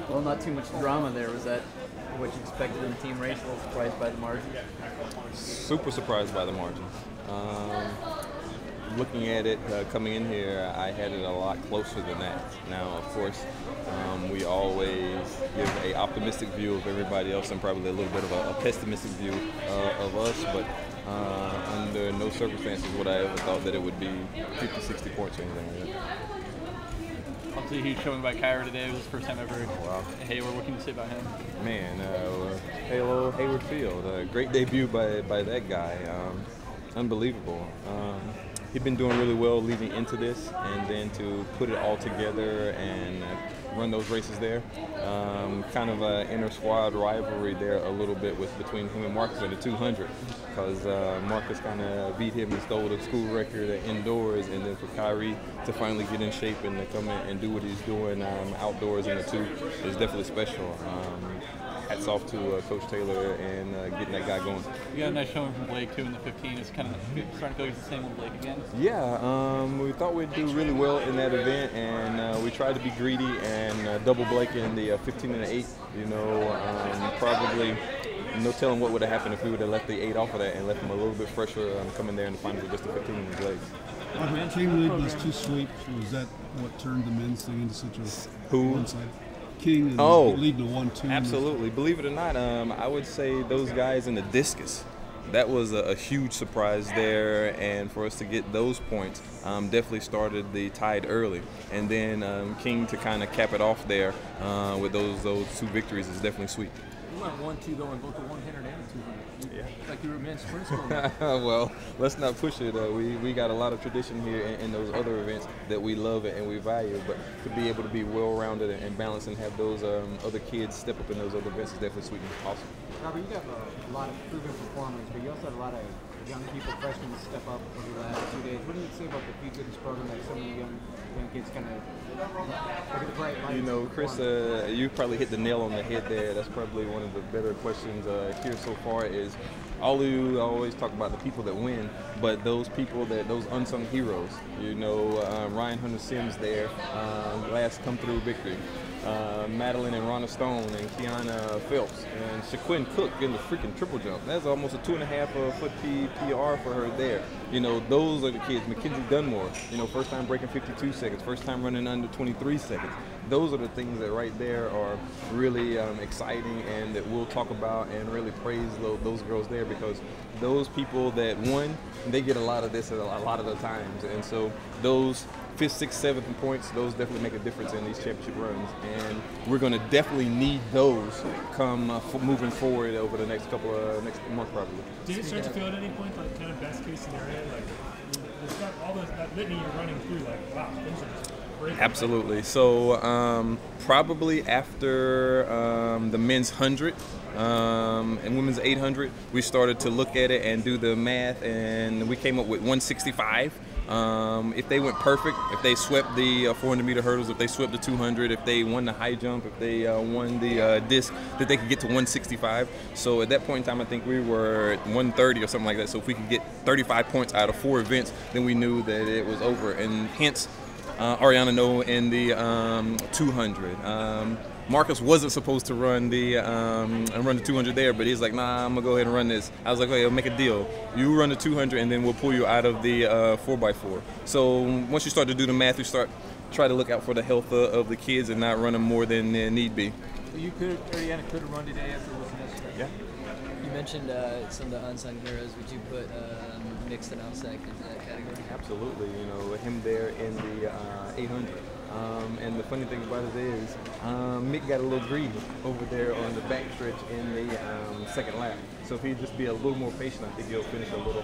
Well, not too much drama there. Was that what you expected in the team race? A little surprised by the margin? Super surprised by the margins. Looking at it coming in here, I had it a lot closer than that. Now, of course, we always give a optimistic view of everybody else and probably a little bit of a pessimistic view of us, but under no circumstances would I ever thought that it would be 50, 60 points or anything like that. Obviously, huge showing by Kyra today. It was his first time ever. Oh, wow. Hayward, what can you say about him? Man, Halo Hayward Field, great debut by that guy. Unbelievable. He'd been doing really well leading into this, and then to put it all together and run those races there. Kind of an inter-squad rivalry there a little bit between him and Marcus in the 200, because Marcus kind of beat him and stole the school record indoors, and then for Kyrie to finally get in shape and to come in and do what he's doing outdoors in the 2 is definitely special. Hats off to Coach Taylor and getting that guy going. You got a nice showing from Blake too in the 15. It's kind of starting to feel like it's the same with Blake again. Yeah, we thought we'd do really well in that event, and we tried to be greedy and double Blake in the 15 and the 8. You know, probably no telling what would have happened if we would have left the 8 off of that and left him a little bit fresher coming there in the finals with just the 15 and the Blake. King leading those 2 sweeps, was that what turned the men's thing into such a one-sided? King and leading a 1-2. Absolutely. Believe it or not, I would say those guys in the discus, that was a huge surprise there, and for us to get those points definitely started the tide early. And then King to kind of cap it off there with those 2 victories is definitely sweet. You went 1-2 going both the 100 and the 200. Yeah. Like you were men's sprint school. Well, let's not push it. We got a lot of tradition here in those other events that we love and we value, but to be able to be well-rounded and balanced and have those other kids step up in those other events is definitely sweet and awesome. Robert, you got a lot of proven performers, but you also had a lot of young people, freshmen, step up over the last 2 days. What do you say about the future of this program, that so many young kids kind of look at the bright lights? You know, Chris, you probably hit the nail on the head there. That's probably one of the better questions here so far is all you always talk about the people that win, but those people those unsung heroes. You know, Ryan Hunter-Sims there, last come-through victory. Madeline and Ronna Stone and Kiana Phelps and Shaquin Cook in the freaking triple jump. That's almost a 2.5-foot PR for her there. You know, those are the kids. Mackenzie Dunmore, you know, first time breaking 52 seconds, first time running under 23 seconds. Those are the things that right there are really exciting and that we'll talk about and really praise those girls there, because those people that won, they get a lot of this a lot of the times. And so those 5th, 6th, 7th points, those definitely make a difference in these championship runs, and we're going to definitely need those come moving forward over the next next month probably. Did it start to feel at any point like kind of best case scenario, like it's not all that litany you're running through, like wow, things are just great. Absolutely. So probably after the men's 100 and women's 800, we started to look at it and do the math, and we came up with 165. If they went perfect, if they swept the 400-meter hurdles, if they swept the 200, if they won the high jump, if they won the disc, that they could get to 165. So at that point in time, I think we were at 130 or something like that. So if we could get 35 points out of 4 events, then we knew that it was over. And hence, Ariana No in the 200. Marcus wasn't supposed to run the 200 there, but he's like, nah, I'm gonna go ahead and run this. I was like, okay, I'll make a deal. You run the 200, and then we'll pull you out of the 4x4. So once you start to do the math, you try to look out for the health of the kids and not run them more than need be. So Ariana could have run today after losing yesterday. Yeah. You mentioned some of the unsung heroes. Would you put Mixed and Alsec into that category? Absolutely. You know, him there in the 800. And the funny thing about it is, Mick got a little greedy over there on the backstretch in the second lap. So if he'd just be a little more patient, I think he'll finish a little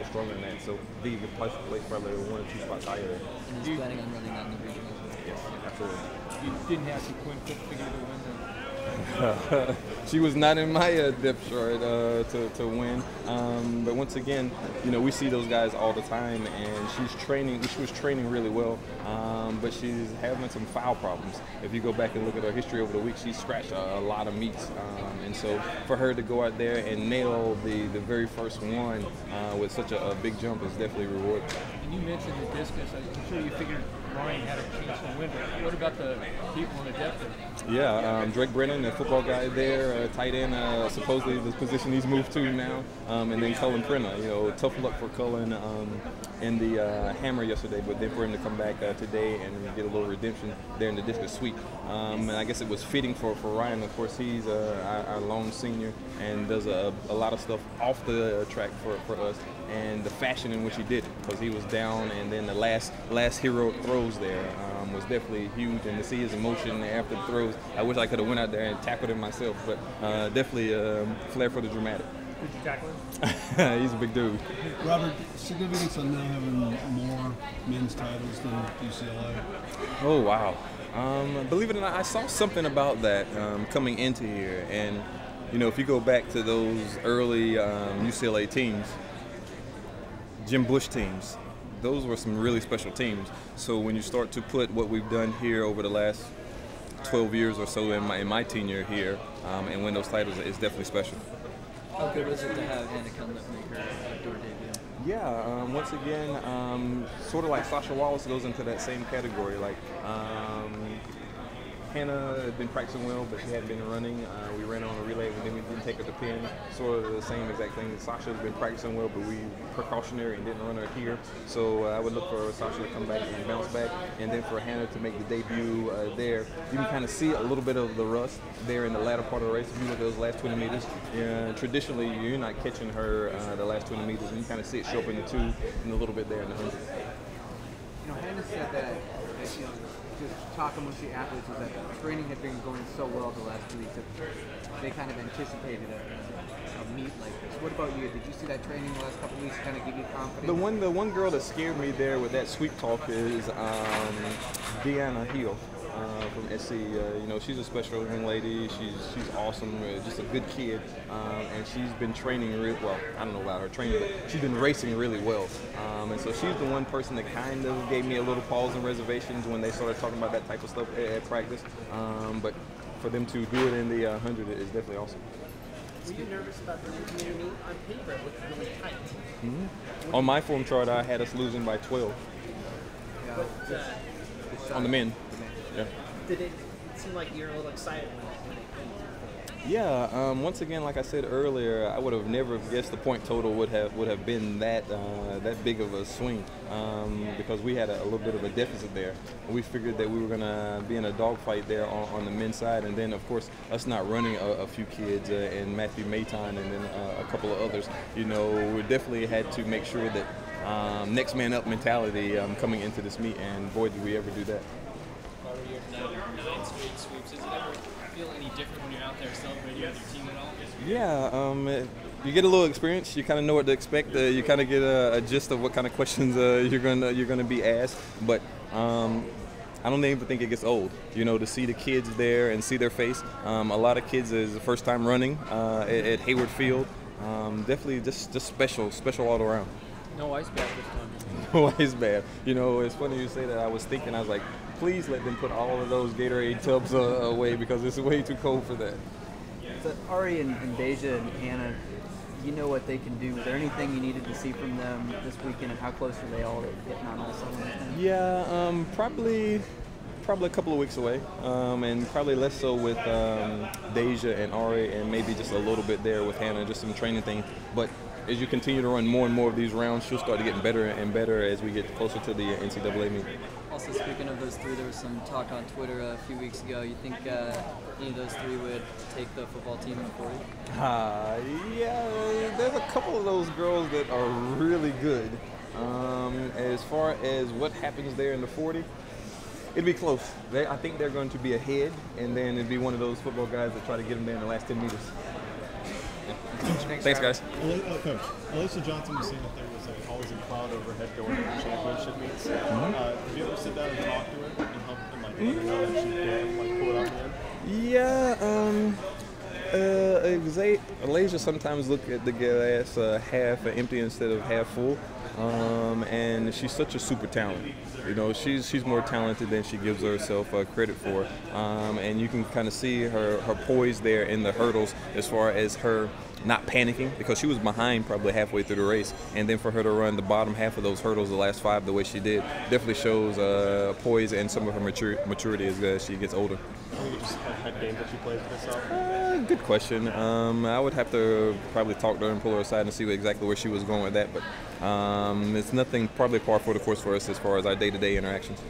stronger than that. So I think he could place probably 1 or 2 spots higher. And he's planning on running that in the regional. Yes, absolutely. You didn't have to Quinn Cook figure to win then. She was not in my depth chart to win, but once again, you know, we see those guys all the time, and she was training really well, but she's having some foul problems. If you go back and look at her history over the week, she's scratched a lot of meets, and so for her to go out there and nail the very first one with such a big jump is definitely rewarding. And you mentioned the discus. I'm sure you figured Ryan had a chance to win. But what about the people in the depth? Yeah, Drake Brennan, the football guy there, tight end, supposedly the position he's moved to now, and then Cullen Prenna. You know, tough luck for Cullen in the hammer yesterday, but then for him to come back today and get a little redemption there in the discus sweep. And I guess it was fitting for Ryan. Of course, he's our lone senior and does a lot of stuff off the track for us, and the fashion in which he did it, because he was down, and then the last hero throws there was definitely huge, and to see his emotion after the throws, I wish I could have went out there and tackled him myself, but definitely flair for the dramatic. Did you tackle him? He's a big dude. Robert, significance on now having more men's titles than UCLA? Oh, wow. Believe it or not, I saw something about that coming into here, and you know, if you go back to those early UCLA teams, Jim Bush teams, those were some really special teams. So when you start to put what we've done here over the last 12 years or so in my tenure here, and win those titles, it's definitely special. How good was it to have Hannah Cunliffe make her outdoor debut? Yeah, once again, sort of like Sasha Wallace goes into that same category. Like Hannah had been practicing well, but she hadn't been running. We ran on a relay, and then we didn't take her to pin. Sort of the same exact thing. Sasha had been practicing well, but we precautionary and didn't run her here. So I would look for Sasha to come back and bounce back, and then for Hannah to make the debut there. You can kind of see a little bit of the rust there in the latter part of the race. If you look at those last 20 meters, traditionally you're not catching her the last 20 meters, and you kind of see it show up in the 2 and a little bit there in the 100. You know, Hannah said that you know, just talking with the athletes, was that the training had been going so well the last 2 weeks that they kind of anticipated a meet like this. What about you? Did you see that training the last couple of weeks kind of give you confidence? The one girl that scared me there with that sweep talk is Deanna Hill from SC. You know, she's a special young lady. She's awesome. Just a good kid, and she's been training really well. I don't know about her training, but she's been racing really well. And so she's the one person that kind of gave me a little pause and reservations when they started talking about that type of stuff at practice. But for them to do it in the 100 is definitely awesome. Were you nervous about the meet? On paper, it looked really tight. Mm-hmm. On my form chart, I had us losing by 12. On the men. Yeah. Did it seem like you're a little excited when they came? Yeah. Once again, like I said earlier, I would have never guessed the point total would have been that big of a swing, because we had a little bit of a deficit there. We figured that we were gonna be in a dogfight there on the men's side, and then of course us not running a few kids and Matthew Mayton and then a couple of others. You know, we definitely had to make sure that next man up mentality coming into this meet, and boy did we ever do that. Nine straight sweeps. Does it ever feel any different when you're out there celebrating with your team at all? Yeah, you get a little experience. You kind of know what to expect. You kind of get a gist of what kind of questions you're gonna be asked. But I don't even think it gets old. You know, to see the kids there and see their face. A lot of kids is the first time running at Hayward Field. Definitely just special all around. No ice bath this time. No ice bath. You know, it's funny you say that. I was like, please let them put all of those Gatorade tubs away, because it's way too cold for that. So Ari and Deja and Hannah, you know what they can do. Was there anything you needed to see from them this weekend, and how close are they all to getting on all summer? Yeah, probably a couple of weeks away, and probably less so with Deja and Ari, and maybe just a little bit there with Hannah, just some training thing. But as you continue to run more and more of these rounds, she'll start to get better and better as we get closer to the NCAA meet. Also, speaking of those three, there was some talk on Twitter a few weeks ago. You think any of those three would take the football team in the 40? Yeah, there's a couple of those girls that are really good. As far as what happens there in the 40, it'd be close. I think they're going to be ahead, and then it'd be one of those football guys that try to get them there in the last 10 meters. Thanks, guys. Coach, Alyssa Johnson was saying that there was always a cloud overhead going to the championship meets. Did you ever sit down and talk to her and help and let her know that she can pull it out again? Yeah, Alasia sometimes look at the glass half empty instead of half full, and she's such a super talent. You know, she's more talented than she gives herself credit for, and you can kind of see her poise there in the hurdles as far as her not panicking, because she was behind probably halfway through the race, and then for her to run the bottom half of those hurdles, the last 5, the way she did, definitely shows poise and some of her maturity as she gets older. Just head game that she plays with herself? Good question. I would have to probably talk to her and pull her aside and see exactly where she was going with that, but it's nothing probably par for the course for us as far as our day-to-day interactions.